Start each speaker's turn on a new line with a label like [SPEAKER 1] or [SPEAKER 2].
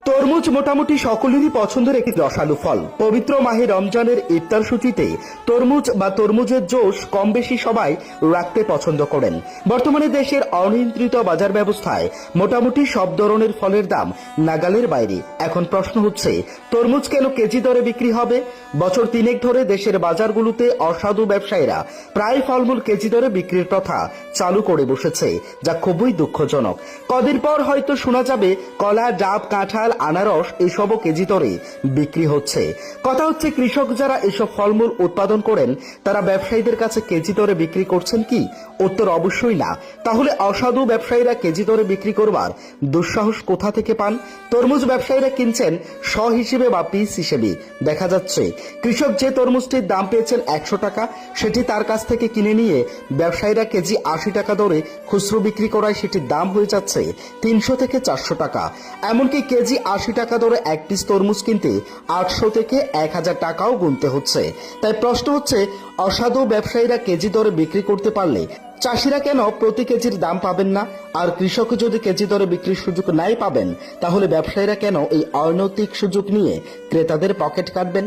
[SPEAKER 1] তরমুজ মোটামুটি সকলেরই পছন্দের একটি রসালো ফল। পবিত্র মাহে রমজানের ইফতার সূচিতে তরমুজ বা তরমুজের জোশ কম বেশি সবাই রাখতে পছন্দ করেন। বর্তমানে দেশের অনিয়ন্ত্রিত বাজার ব্যবস্থায় মোটামুটি সব ধরনের ফলের দাম নাগালের বাইরে। এখন প্রশ্ন হচ্ছে, তরমুজ কেন কেজি দরে বিক্রি হবে? বছর তিনেক ধরে দেশের বাজারগুলোতে অসাধু ব্যবসায়ীরা প্রায় ফলমূল কেজি দরে বিক্রির প্রথা চালু করে বসেছে, যা খুবই দুঃখজনক। কদিন পর হয়তো শোনা যাবে কলা, ডাব, কাঁঠাল, আনারস এসবও কেজি দরে বিক্রি হচ্ছে। কথা হচ্ছে, কৃষক যারা এসব ফলমূল উৎপাদন করেন তারা ব্যবসায়ীদের কাছে কেজি দরে বিক্রি করছেন কি? উত্তর অবশ্যই না। তাহলে অসাধু ব্যবসায়ীরা কেজি দরে বিক্রি করবার দুঃসাহস কোথা থেকে পান? তরমুজ ব্যবসায়ীরা কিনছেন শ হিসেবে বা পিস হিসেবে। দেখা যাচ্ছে কৃষক যে তরমুজটির দাম পেয়েছেন 100 টাকা, সেটি তার কাছ থেকে কিনে নিয়ে ব্যবসায়ীরা কেজি 80 টাকা দরে খুচরো বিক্রি করায় সেটির দাম হয়ে যাচ্ছে 300 থেকে 400 টাকা। এমনকি কেজি 80 টাকা দরে এক পিস তরমুজ কিনতে 800 থেকে 1000 টাকাও গুনতে হচ্ছে। তাই প্রশ্ন হচ্ছে, অসাধু ব্যবসায়ীরা কেজি দরে বিক্রি করতে পারলে চাষিরা কেন প্রতি কেজির দাম পাবেন না? আর কৃষক যদি কেজি দরে বিক্রির সুযোগ নাই পাবেন, তাহলে ব্যবসায়ীরা কেন এই অনৈতিক সুযোগ নিয়ে ক্রেতাদের পকেট কাটবেন?